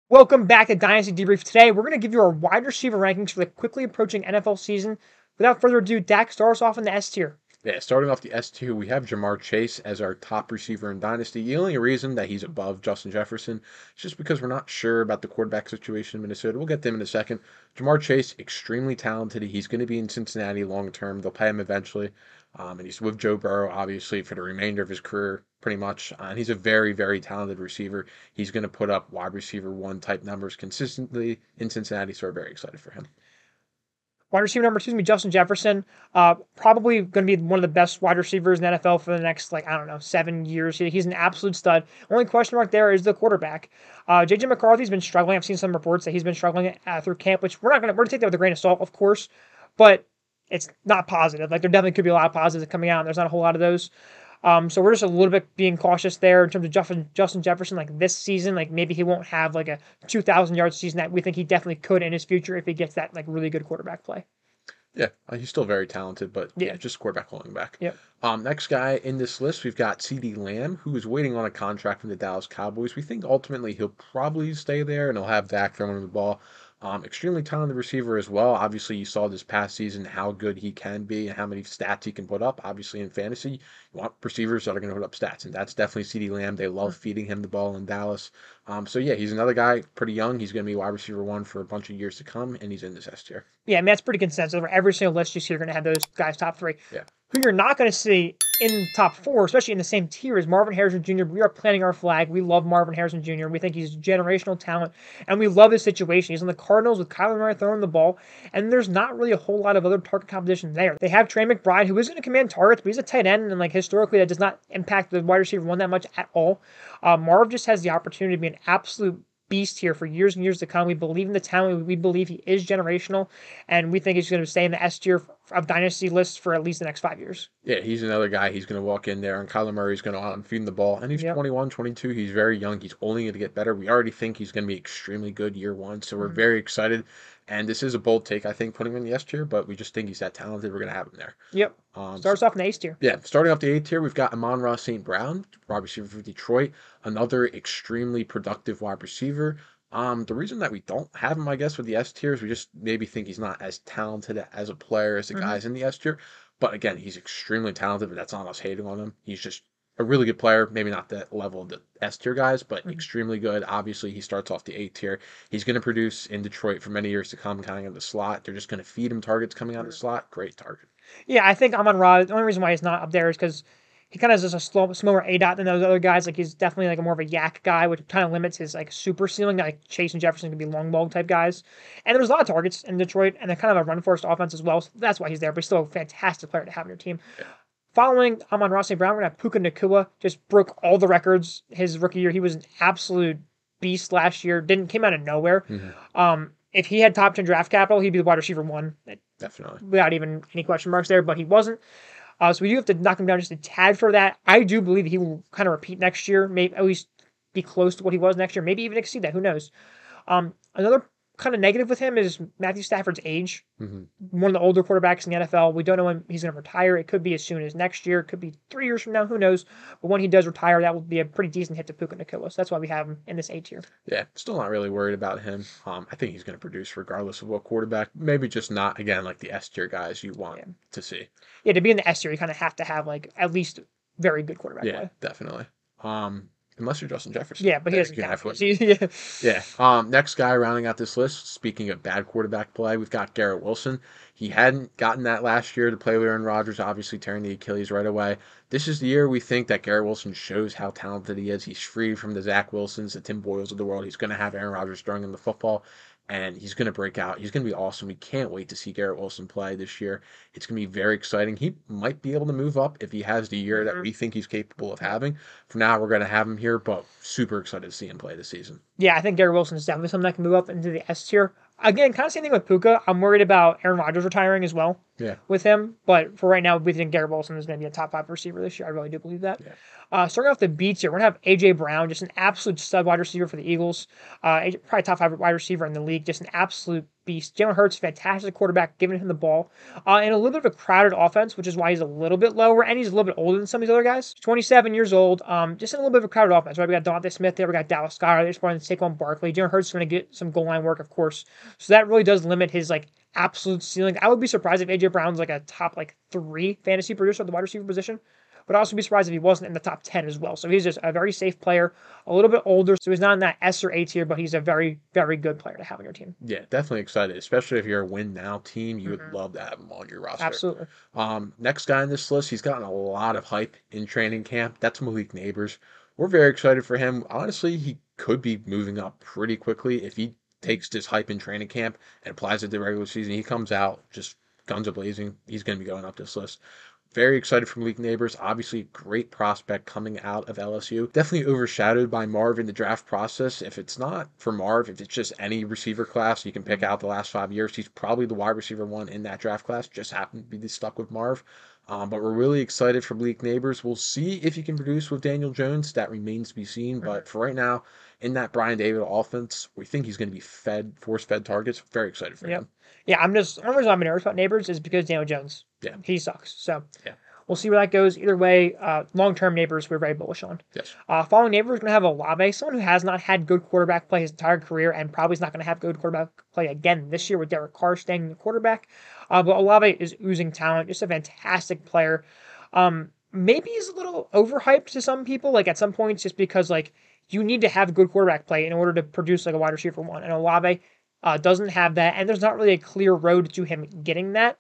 Welcome back to Dynasty Debrief. Today, we're going to give you our wide receiver rankings for the quickly approaching NFL season. Without further ado, Dak, start us off in the S tier. Yeah, starting off the S tier, we have Jamar Chase as our top receiver in Dynasty. The only reason that he's above Justin Jefferson is just because we're not sure about the quarterback situation in Minnesota. We'll get them in a second. Jamar Chase, extremely talented. He's going to be in Cincinnati long term. They'll pay him eventually. And he's with Joe Burrow, obviously, for the remainder of his career, pretty much. And he's a very, very talented receiver. He's going to put up wide receiver one type numbers consistently in Cincinnati, so we're very excited for him. Wide receiver number 2 is going to be Justin Jefferson. Probably going to be one of the best wide receivers in the NFL for the next, 7 years. He's an absolute stud. Only question mark there is the quarterback. J.J. McCarthy's been struggling. I've seen some reports that he's been struggling through camp, which we're going to take that with a grain of salt, of course, but it's not positive. There definitely could be a lot of positives coming out, and there's not a whole lot of those. So we're just a little bit being cautious there in terms of Justin Jefferson. This season, maybe he won't have a 2,000-yard season that we think he definitely could in his future if he gets that really good quarterback play. Yeah, he's still very talented, but yeah, just quarterback holding back. Yep. Next guy in this list, we've got CeeDee Lamb, who is waiting on a contract from the Dallas Cowboys. We think ultimately he'll probably stay there, and he'll have Dak throwing him the ball. Extremely talented receiver as well. Obviously, you saw this past season how good he can be and how many stats he can put up. Obviously, in fantasy, you want receivers that are going to put up stats, and that's definitely CeeDee Lamb. They love feeding him the ball in Dallas. So yeah, he's another guy, pretty young. He's going to be wide receiver one for a bunch of years to come, and he's in this S tier. Yeah, I mean, that's pretty consensus. Over every single list you see, you're going to have those guys top 3. Yeah. Who you're not going to see in the top 4, especially in the same tier, is Marvin Harrison Jr. We are planting our flag. We love Marvin Harrison Jr. We think he's generational talent, and we love his situation. He's on the Cardinals with Kyler Murray throwing the ball, and there's not really a whole lot of other target competition there. They have Trey McBride, who is going to command targets, but he's a tight end, and historically, that does not impact the wide receiver one that much at all. Marv just has the opportunity to be an absolute beast here for years and years to come. We believe in the talent. We believe he is generational, and we think he's going to stay in the S tier of dynasty lists for at least the next 5 years. Yeah, he's another guy. He's going to walk in there, and Kyler Murray's going to feed him the ball. And he's 21, 22. He's very young. He's only going to get better. We already think he's going to be extremely good year one, so we're very excited. And this is a bold take, I think, putting him in the S tier, but we just think he's that talented. We're going to have him there. Yep. Starts off in the A tier. Yeah, starting off the A tier, we've got Amon-Ra St. Brown, wide receiver for Detroit, another extremely productive wide receiver. The reason that we don't have him, I guess, with the S tier is we just maybe think he's not as talented as a player as the guys in the S tier. But again, he's extremely talented, but that's not us hating on him. He's just a really good player. Maybe not the level of the S tier guys, but extremely good. Obviously, he starts off the A tier. He's going to produce in Detroit for many years to come, coming out of the slot. They're just going to feed him targets coming out of the slot. Great target. Yeah, I think Amon-Ra, the only reason why he's not up there is because he kind of has a slower ADOT than those other guys. He's definitely a more of a yak guy, which kind of limits his super ceiling. Chase and Jefferson can be long ball type guys. And there's a lot of targets in Detroit, and they're kind of a run first offense as well. So that's why he's there. But he's still a fantastic player to have on your team. Yeah. Following Amon-Ra St. Brown, we're going to have Puka Nacua. Just broke all the records his rookie year. He was an absolute beast last year. Came out of nowhere. If he had top 10 draft capital, he'd be the wide receiver one. Definitely. Without even any question marks there, but he wasn't. So we do have to knock him down just a tad for that. I do believe that he will kind of repeat next year, maybe at least be close to what he was next year, maybe even exceed that. Who knows? Another kind of negative with him is Matthew Stafford's age. One of the older quarterbacks in the NFL. We don't know when he's going to retire. It could be as soon as next year. It could be 3 years from now. Who knows? But when he does retire, that will be a pretty decent hit to Puka Nacua. So that's why we have him in this A tier. Yeah, still not really worried about him. I think he's going to produce regardless of what quarterback. Maybe just not, again, like the S tier guys you want to see. Yeah, to be in the S tier, you kind of have to have at least very good quarterback play. Yeah, definitely. Unless you're Justin Jefferson. Yeah, but he doesn't count. Yeah. Next guy rounding out this list, speaking of bad quarterback play, we've got Garrett Wilson. He hadn't gotten that last year to play with Aaron Rodgers, obviously tearing the Achilles right away. This is the year we think that Garrett Wilson shows how talented he is. He's free from the Zach Wilsons, the Tim Boyles of the world. He's going to have Aaron Rodgers throwing him the football, and he's going to break out. He's going to be awesome. We can't wait to see Garrett Wilson play this year. It's going to be very exciting. He might be able to move up if he has the year that we think he's capable of having. For now, we're going to have him here, but super excited to see him play this season. Yeah, I think Garrett Wilson is definitely something that can move up into the S tier. Again, kind of same thing with Puka. I'm worried about Aaron Rodgers retiring as well with him. But for right now, we think Garrett Wilson is going to be a top 5 receiver this year. I really do believe that. Yeah. Starting off the B tier, we're going to have A.J. Brown, just an absolute stud wide receiver for the Eagles. Probably top 5 wide receiver in the league. Just an absolute beast. Jalen Hurts, fantastic quarterback, giving him the ball. And a little bit of a crowded offense, which is why he's a little bit lower, and he's a little bit older than some of these other guys. 27 years old, just in a little bit of a crowded offense, right? We got Devontae Smith there, we got Dallas Goedert, there's probably Saquon Barkley. Jalen Hurts is going to get some goal line work, of course. So that really does limit his like absolute ceiling. I would be surprised if AJ Brown's like a top like 3 fantasy producer at the wide receiver position. But I'd also be surprised if he wasn't in the top 10 as well. So he's just a very safe player, a little bit older, so he's not in that S or A tier, but he's a very, very good player to have on your team. Yeah, definitely excited, especially if you're a win now team. You would love to have him on your roster. Absolutely. Next guy on this list, he's gotten a lot of hype in training camp. That's Malik Neighbors. We're very excited for him. Honestly, he could be moving up pretty quickly if he takes this hype in training camp and applies it to the regular season. He comes out just guns a-blazing. He's going to be going up this list. Very excited for Malik Neighbors. Obviously, great prospect coming out of LSU. Definitely overshadowed by Marv in the draft process. If it's not for Marv, if it's just any receiver class you can pick out the last 5 years, he's probably the wide receiver one in that draft class. Just happened to be stuck with Marv. But we're really excited for Malik Neighbors. We'll see if he can produce with Daniel Jones. That remains to be seen. But for right now, in that Brian David offense, we think he's going to be force-fed targets. Very excited for him. Yeah, the only reason I'm nervous about Neighbors is because Daniel Jones. Yeah. He sucks. So yeah. We'll see where that goes. Either way, long-term Neighbors we're very bullish on. Yes. Following Neighbors, we're going to have Olave, someone who has not had good quarterback play his entire career and probably is not going to have good quarterback play again this year with Derek Carr staying the quarterback. But Olave is oozing talent, just a fantastic player. Maybe he's a little overhyped to some people, like at some points, just because like you need to have good quarterback play in order to produce like a wide receiver one. And Olave doesn't have that, and there's not really a clear road to him getting that.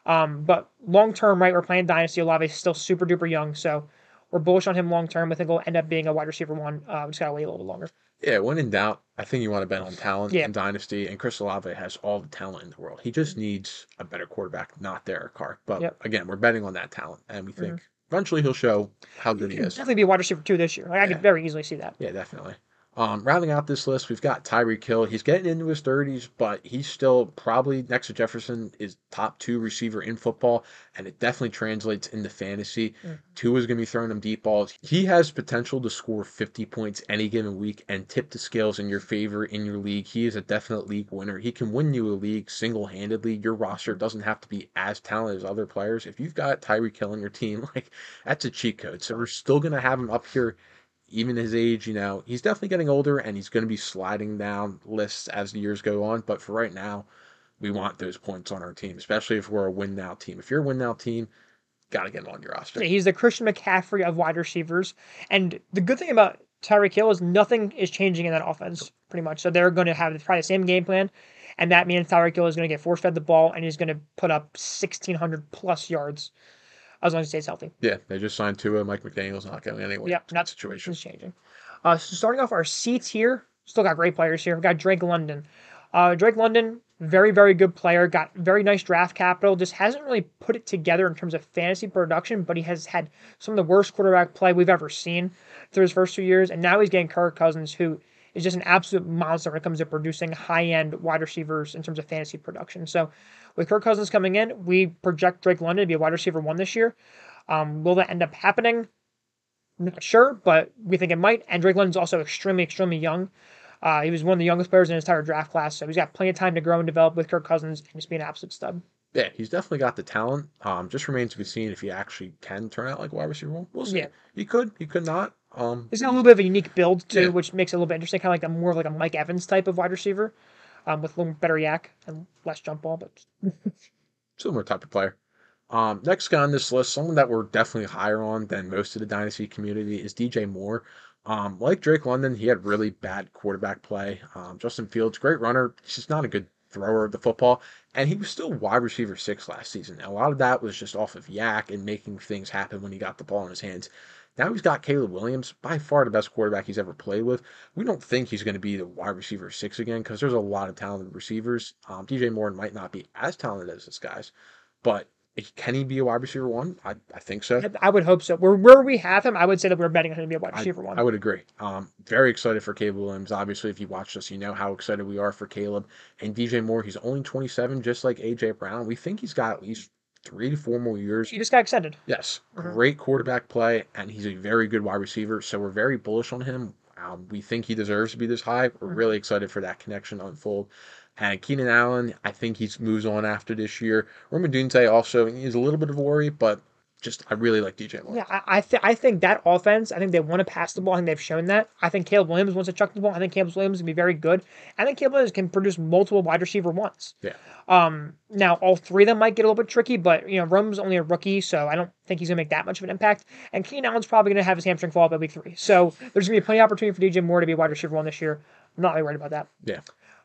But long term, right, we're playing Dynasty. Olave is still super duper young, so we're bullish on him long term. We think he'll end up being a wide receiver one. We just gotta wait a little bit longer. Yeah, when in doubt, I think you want to bet on talent Yeah. in Dynasty, and Chris Olave has all the talent in the world. He just needs a better quarterback, not Derek Carr. But again, we're betting on that talent, and we think eventually he'll show how good he is. Definitely be a wide receiver 2 this year. Like, I could very easily see that. Yeah, definitely. Rounding out this list, we've got Tyreek Hill. He's getting into his 30s, but he's still probably next to Jefferson is top 2 receiver in football, and it definitely translates into fantasy. Tua is going to be throwing him deep balls. He has potential to score 50 points any given week and tip the scales in your favor in your league. He is a definite league winner. He can win you a league single-handedly. Your roster doesn't have to be as talented as other players. If you've got Tyreek Hill on your team, like that's a cheat code. So we're still going to have him up here. Even his age, he's definitely getting older and he's going to be sliding down lists as the years go on. But for right now, we want those points on our team, especially if we're a win now team. If you're a win now team, got to get him on your roster. He's the Christian McCaffrey of wide receivers. And the good thing about Tyreek Hill is nothing is changing in that offense, pretty much. So they're going to have probably the same game plan. And that means Tyreek Hill is going to get force-fed the ball and he's going to put up 1,600 plus yards. As long as he stays healthy. Yeah, they just signed Tua. Mike McDaniel's not going anywhere. Yeah, that situation is changing. So starting off our C tier, still got great players here. We've got Drake London. Drake London, very, very good player. Got very nice draft capital. Just hasn't really put it together in terms of fantasy production, but he has had some of the worst quarterback play we've ever seen through his first 2 years. And now he's getting Kirk Cousins, who is just an absolute monster when it comes to producing high-end wide receivers in terms of fantasy production. So with Kirk Cousins coming in, we project Drake London to be a wide receiver 1 this year. Will that end up happening? Not sure, but we think it might. And Drake London's also extremely, extremely young. He was one of the youngest players in his entire draft class, so he's got plenty of time to grow and develop with Kirk Cousins and just be an absolute stud. Yeah, he's definitely got the talent. Just remains to be seen if he actually can turn out like a wide receiver 1. We'll see. Yeah. He could not. He's got a little bit of a unique build too, which makes it a little bit interesting, kind of like more of like a Mike Evans type of wide receiver, with a little better yak and less jump ball, but similar type of player. Next guy on this list, someone that we're definitely higher on than most of the Dynasty community is DJ Moore. Like Drake London, he had really bad quarterback play. Justin Fields, great runner, he's just not a good thrower of the football, and he was still wide receiver 6 last season. And a lot of that was just off of yak and making things happen when he got the ball in his hands. Now he's got Caleb Williams, by far the best quarterback he's ever played with. We don't think he's going to be the wide receiver 6 again because there's a lot of talented receivers. DJ Moore might not be as talented as this guy's, but can he be a wide receiver 1? I think so. I would hope so. Where we have him, I would say that we're betting on him to be a wide receiver 1. I would agree. Very excited for Caleb Williams. Obviously, if you watched us, you know how excited we are for Caleb. And DJ Moore, he's only 27, just like AJ Brown. We think he's got at least 3 to 4 more years. He just got extended. Yes. Great quarterback play, and he's a very good wide receiver. So we're very bullish on him. We think he deserves to be this high. We're really excited for that connection to unfold. And Keenan Allen, I think he moves on after this year. Rome Odunze also is a little bit of a worry, but just I really like DJ Moore. Yeah, I think that offense, I think they want to pass the ball. I think they've shown that. I think Caleb Williams wants to chuck the ball. I think Caleb Williams can be very good. I think Caleb Williams can produce multiple wide receiver ones. Yeah. Now all three of them might get a little bit tricky, but Rome's only a rookie, so I don't think he's gonna make that much of an impact. And Keenan Allen's probably gonna have his hamstring fall by week 3. So there's gonna be plenty of opportunity for DJ Moore to be a wide receiver 1 this year. I'm not really worried about that. Yeah.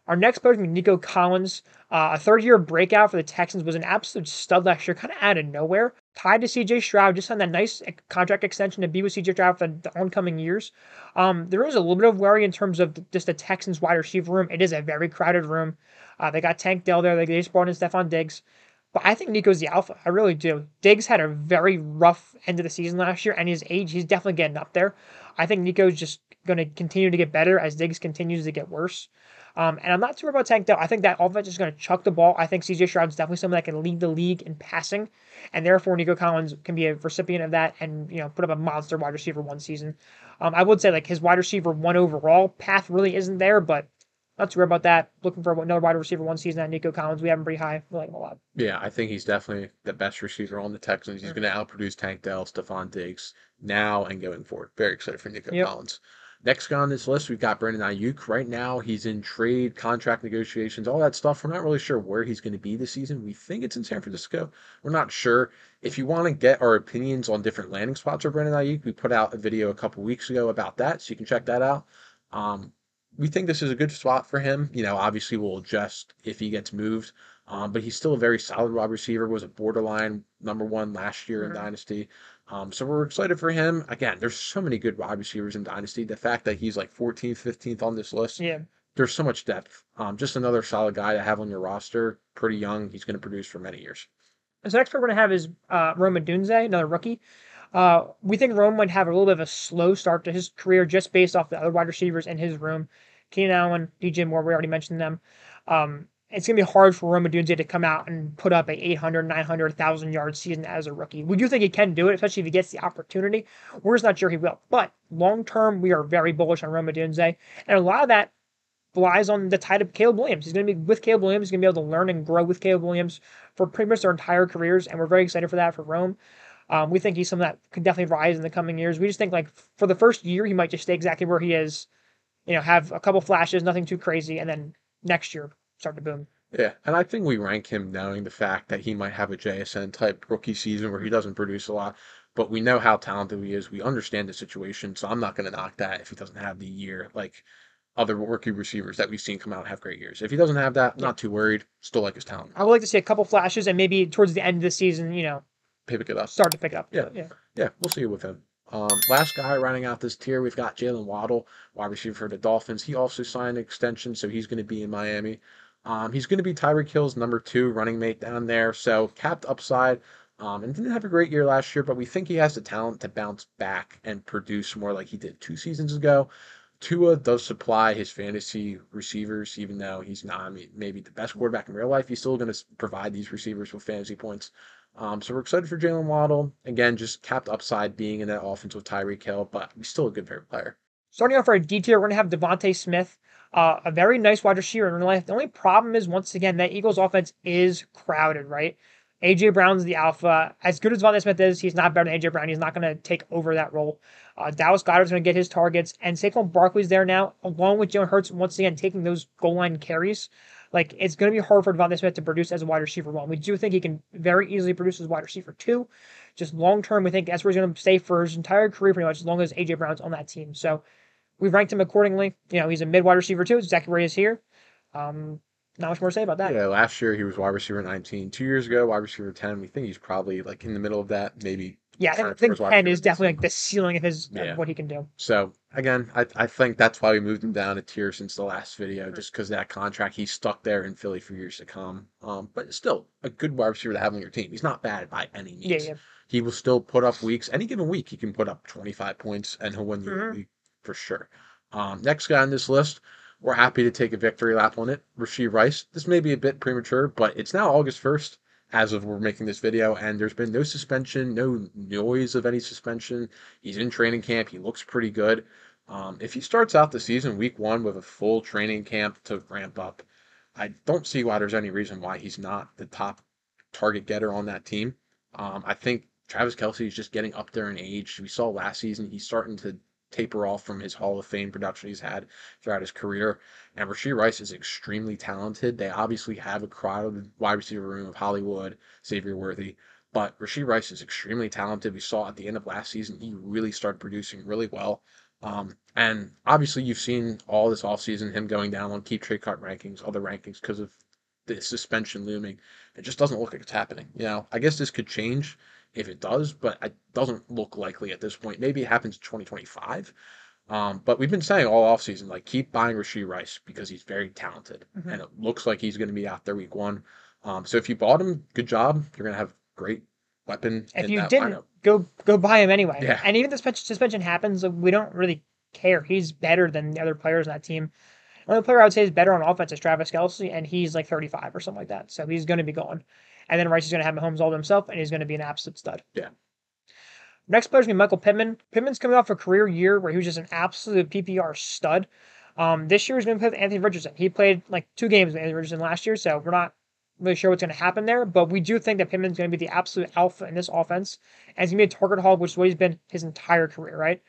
Our next player is going to be Nico Collins. A third-year breakout for the Texans, was an absolute stud last year, kind of out of nowhere. Tied to C.J. Stroud, just signed that nice contract extension to be with C.J. Stroud for the oncoming years. There is a little bit of worry in terms of just the Texans wide receiver room. It is a very crowded room. They got Tank Dell there. They just brought in Stephon Diggs. But I think Nico's the alpha. I really do. Diggs had a very rough end of the season last year, and his age, he's definitely getting up there. I think Nico's just going to continue to get better as Diggs continues to get worse. And I'm not too worried about Tank Dell. I think that offense is going to chuck the ball. I think C.J. Stroud's definitely someone that can lead the league in passing, and therefore Nico Collins can be a recipient of that and put up a monster wide receiver 1 season. I would say his wide receiver 1 overall path really isn't there, but not too worried about that. Looking for another wide receiver 1 season at Nico Collins. We have him pretty high. We like him a lot. Yeah, I think he's definitely the best receiver on the Texans. He's going to outproduce Tank Dell, Stephon Diggs now and going forward. Very excited for Nico Collins. Next guy on this list, we've got Brandon Ayuk. Right now, he's in trade, contract negotiations, all that stuff. We're not really sure where he's going to be this season. We think it's in San Francisco. We're not sure. If you want to get our opinions on different landing spots for Brandon Ayuk, we put out a video a couple weeks ago about that, so you can check that out. We think this is a good spot for him. Obviously, we'll adjust if he gets moved. But he's still a very solid wide receiver, was a borderline number 1 last year in Dynasty. So we're excited for him. Again, there's so many good wide receivers in Dynasty. The fact that he's like 14th, 15th on this list, there's so much depth. Just another solid guy to have on your roster. Pretty young. He's going to produce for many years. So next we're going to have is Rome Odunze, another rookie. We think Rome might have a little bit of a slow start to his career just based off the other wide receivers in his room. Keenan Allen, DJ Moore, we already mentioned them. It's going to be hard for Rome Odunze to come out and put up a 800, 900, 1,000-yard season as a rookie. We do think he can do it, especially if he gets the opportunity. We're just not sure he will. But long-term, we are very bullish on Rome Odunze. And a lot of that relies on the tight of Caleb Williams. He's going to be with Caleb Williams. He's going to be able to learn and grow with Caleb Williams for pretty much their entire careers. And we're very excited for that for Rome. We think he's someone that could definitely rise in the coming years. We just think for the first year, he might just stay exactly where he is. Have a couple flashes, nothing too crazy. And then next year, start to boom. Yeah, and I think we rank him knowing the fact that he might have a JSN type rookie season where he doesn't produce a lot, but we know how talented he is. We understand the situation, so I'm not going to knock that if he doesn't have the year like other rookie receivers that we've seen come out and have great years. If he doesn't have that, not too worried. Still like his talent. I would like to see a couple flashes and maybe towards the end of the season, pick it up. Start to pick it up. Yeah, we'll see it with him. Last guy rounding out this tier, we've got Jalen Waddle, wide receiver for the Dolphins. He also signed an extension, so he's going to be in Miami. He's going to be Tyreek Hill's number 2 running mate down there, so capped upside. And didn't have a great year last year, but we think he has the talent to bounce back and produce more like he did 2 seasons ago. Tua does supply his fantasy receivers, even though he's not maybe the best quarterback in real life. He's still going to provide these receivers with fantasy points. So we're excited for Jalen Waddle. Again, just capped upside being in that offense with Tyreek Hill, but he's still a good favorite player. Starting off for a D tier, we're going to have Devontae Smith, a very nice wide receiver in real life. The only problem is, once again, that Eagles offense is crowded, right? A.J. Brown's the alpha. As good as Devontae Smith is, he's not better than A.J. Brown. He's not going to take over that role. Dallas Goedert's going to get his targets, and Saquon Barkley's there now, along with Jalen Hurts, once again, taking those goal line carries. It's going to be hard for Devontae Smith to produce as a wide receiver 1. We do think he can very easily produce as a wide receiver 2. Just long term, we think that's where he's going to stay for his entire career, pretty much, as long as A.J. Brown's on that team. So we've ranked him accordingly. He's a mid wide receiver 2. It's exactly where he is here. Not much more to say about that. Yeah, last year he was wide receiver 19. 2 years ago, wide receiver 10. We think he's probably in the middle of that, maybe. Yeah, I think 10 is definitely the ceiling of his what he can do. So, again, I think that's why we moved him down a tier since the last video, just because that contract, he's stuck there in Philly for years to come. But still, a good wide receiver to have on your team. He's not bad by any means. Yeah. He will still put up weeks. Any given week, he can put up 25 points, and he'll win you the week for sure. Next guy on this list, we're happy to take a victory lap on it. Rashee Rice. This may be a bit premature, but it's now August 1st. As of we're making this video, and there's been no suspension, no noise of any suspension. He's in training camp. He looks pretty good. If he starts out the season week 1 with a full training camp to ramp up, I don't see why there's any reason why he's not the top target getter on that team. I think Travis Kelce is just getting up there in age. We saw last season he's starting to taper off from his Hall of Fame production he's had throughout his career. And Rashee Rice is extremely talented. They obviously have a crowded wide receiver room of Hollywood, Xavier Worthy. But Rashee Rice is extremely talented. We saw at the end of last season, he really started producing really well. And obviously, you've seen all this offseason him going down on Keep Trade Card rankings, other rankings, because of the suspension looming. It just doesn't look like it's happening. I guess this could change if it does, but it doesn't look likely at this point. Maybe it happens in 2025. But we've been saying all offseason, like, keep buying Rashee Rice because he's very talented. And it looks like he's going to be out there week 1. So if you bought him, good job. You're going to have great weapon If in you that didn't, lineup. go buy him anyway. Yeah. And even if the suspension happens, we don't really care. He's better than the other players on that team. The only player I would say is better on offense is Travis Kelce, and he's like 35 or something like that. So he's going to be gone. And then Rice is going to have Mahomes all to himself, and he's going to be an absolute stud. Yeah. Next player is going to be Michael Pittman. Pittman's coming off a career year where he was just an absolute PPR stud. This year he's going to play with Anthony Richardson. He played like 2 games with Anthony Richardson last year, so we're not really sure what's going to happen there. But we do think that Pittman's going to be the absolute alpha in this offense, and he's going to be a target hog, which is what he's been his entire career, right?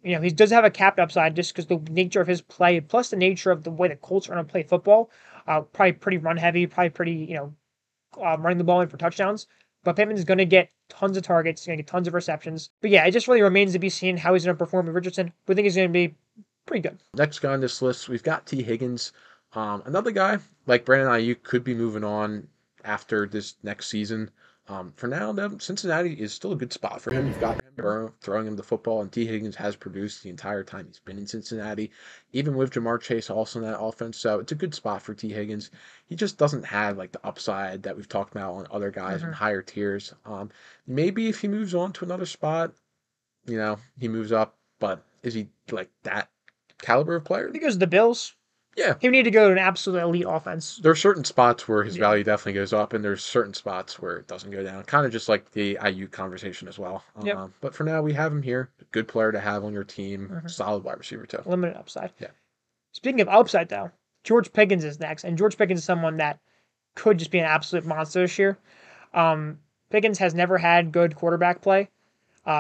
He does have a capped upside just because the nature of his play, plus the nature of the way the Colts are going to play football. Probably pretty run heavy, probably pretty, running the ball in for touchdowns. But Pittman is going to get tons of targets, he's going to get tons of receptions. But yeah, it just really remains to be seen how he's going to perform with Richardson. We think he's going to be pretty good. Next guy on this list, we've got T. Higgins. Another guy, like Brandon Ayuk, could be moving on after this next season. For now, though, Cincinnati is still a good spot for him. You've got Burrow throwing him the football, and T. Higgins has produced the entire time he's been in Cincinnati, even with Jamar Chase also in that offense. So it's a good spot for T. Higgins. He just doesn't have like the upside that we've talked about on other guys in higher tiers. Maybe if he moves on to another spot, he moves up, but is he like that caliber of player? I think it was the Bills. Yeah. He would need to go to an absolute elite offense. There are certain spots where his value definitely goes up, and there's certain spots where it doesn't go down. Kind of just like the IU conversation as well. Yep. But for now, we have him here. A good player to have on your team. Solid wide receiver, too. Limited upside. Yeah. Speaking of upside, though, George Pickens is next. And George Pickens is someone that could just be an absolute monster this year. Pickens has never had good quarterback play.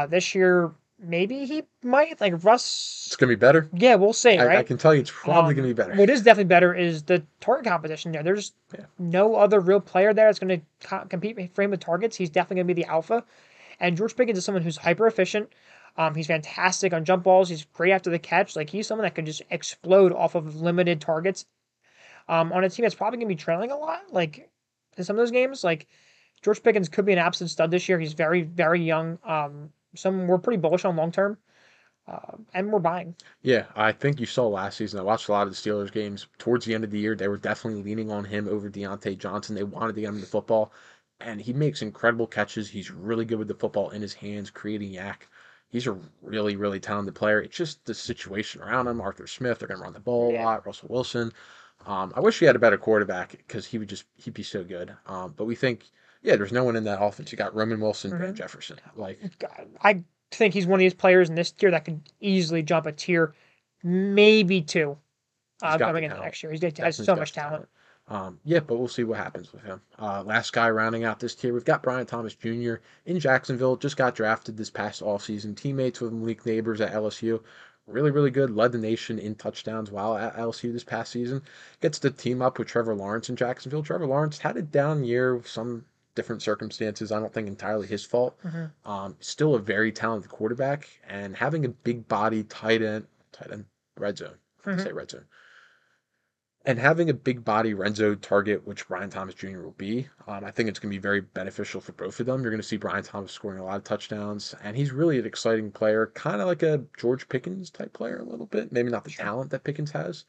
This year, maybe he might. Like Russ. It's going to be better. Yeah, we'll see, right? I can tell you it's probably going to be better. What is definitely better is the target competition there. There's no other real player there that's going to compete for him with targets. He's definitely going to be the alpha. And George Pickens is someone who's hyper efficient. He's fantastic on jump balls. He's great after the catch. Like, he's someone that can just explode off of limited targets. On a team that's probably going to be trailing a lot, like in some of those games, like George Pickens could be an absolute stud this year. He's very, very young. We're pretty bullish on long term. And we're buying. Yeah, I think you saw last season. I watched a lot of the Steelers games. Towards the end of the year, they were definitely leaning on him over Deontay Johnson. They wanted to get him the football, and he makes incredible catches. He's really good with the football in his hands, creating yak. He's a really, really talented player. It's just the situation around him. Arthur Smith, they're going to run the ball a lot. Russell Wilson. I wish he had a better quarterback because he'd be so good. But we think, there's no one in that offense. You got Roman Wilson, Van Jefferson. I think he's one of these players in this tier that could easily jump a tier, maybe 2, coming into next year. He has so much talent. But we'll see what happens with him. Last guy rounding out this tier, we've got Brian Thomas Jr. in Jacksonville. Just got drafted this past offseason. Teammates with Malik Neighbors at LSU. Really, really good. Led the nation in touchdowns while at LSU this past season. Gets to team up with Trevor Lawrence in Jacksonville. Trevor Lawrence had a down year with some different circumstances. I don't think entirely his fault. Still a very talented quarterback, and having a big body tight end, red zone. I say red zone. And having a big body red zone target, which Brian Thomas Jr. will be, I think it's going to be very beneficial for both of them. You're going to see Brian Thomas scoring a lot of touchdowns, and he's really an exciting player, kind of like a George Pickens type player a little bit. Maybe not the talent that Pickens has,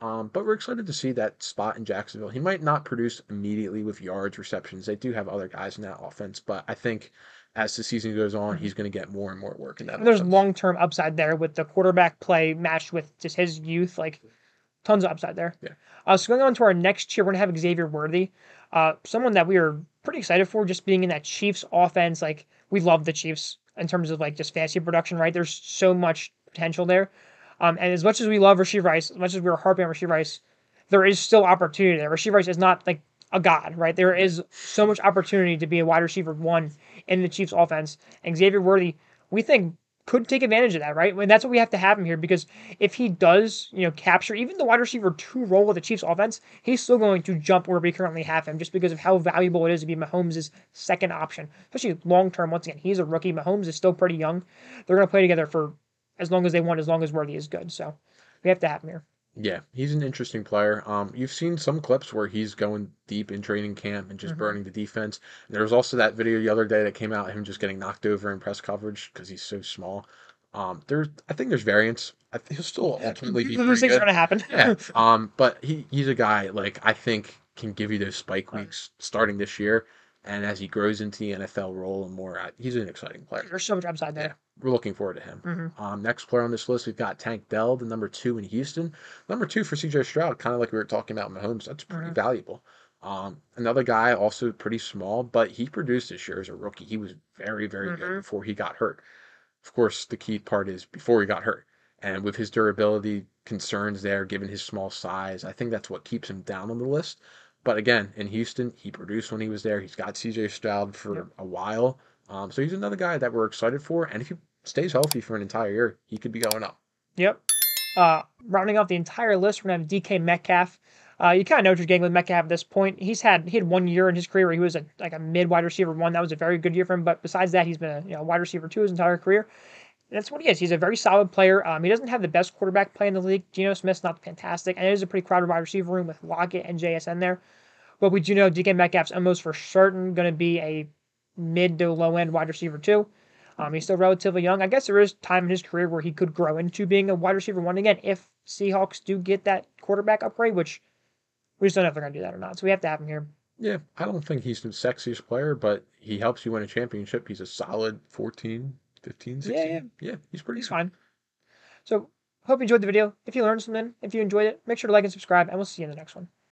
but we're excited to see that spot in Jacksonville. He might not produce immediately with yards, receptions. They do have other guys in that offense, but I think as the season goes on, he's going to get more and more work in that offense. There's long-term upside there with the quarterback play matched with just his youth, like tons of upside there. Yeah. So going on to our next tier, we're going to have Xavier Worthy, someone that we are pretty excited for just being in that Chiefs offense. Like, we love the Chiefs in terms of like just fantasy production, right? There's so much potential there. And as much as we love Rashid Rice, as much as we were harping on Rashid Rice, there is still opportunity there. Rashid Rice is not like a god, right? There is so much opportunity to be a wide receiver one in the Chiefs offense. And Xavier Worthy, we think, could take advantage of that, right? And that's what we have to have him here, because if he does, capture even the wide receiver two role of the Chiefs offense, he's still going to jump where we currently have him just because of how valuable it is to be Mahomes' second option, especially long term. Once again, he's a rookie. Mahomes is still pretty young. They're going to play together for as long as they want, as long as Worthy is good. So we have to have him here. Yeah, he's an interesting player. You've seen some clips where he's going deep in training camp and just burning the defense. There was also that video the other day that came out of him just getting knocked over in press coverage because he's so small. I think there's variance. I think he'll still ultimately be Those pretty things are good. going to happen. Yeah. But he's a guy like I think can give you those spike weeks starting this year, and as he grows into the NFL role and more, he's an exciting player. There's so much upside Yeah, there. we're looking forward to him. Next player on this list, we've got Tank Dell, the number 2 in Houston. Number 2 for CJ Stroud, kind of like we were talking about Mahomes. That's pretty valuable. Another guy, also pretty small, but he produced this year as a rookie. He was very, very good before he got hurt. Of course, the key part is before he got hurt. And with his durability concerns there, given his small size, I think that's what keeps him down on the list. But again, in Houston, he produced when he was there. He's got CJ Stroud for a while. So he's another guy that we're excited for. And if he stays healthy for an entire year, he could be going up. Yep. Rounding off the entire list, we're gonna have DK Metcalf. You kind of know what you're getting with Metcalf at this point. He had 1 year in his career where he was like a mid wide receiver one. That was a very good year for him. But besides that, he's been a wide receiver two his entire career. And that's what he is. He's a very solid player. He doesn't have the best quarterback play in the league. Geno Smith's not fantastic, and it is a pretty crowded wide receiver room with Lockett and JSN there. But we do know DK Metcalf's almost for certain going to be a mid to low end wide receiver too. He's still relatively young. I guess there is time in his career where he could grow into being a wide receiver one again if Seahawks do get that quarterback upgrade, which we just don't know if they're going to do that or not. So we have to have him here. Yeah, I don't think he's the sexiest player, but he helps you win a championship. He's a solid 14, 15, 16. Yeah, he's pretty He's good. fine. So hope you enjoyed the video. If you learned something, if you enjoyed it, make sure to like and subscribe, and we'll see you in the next one.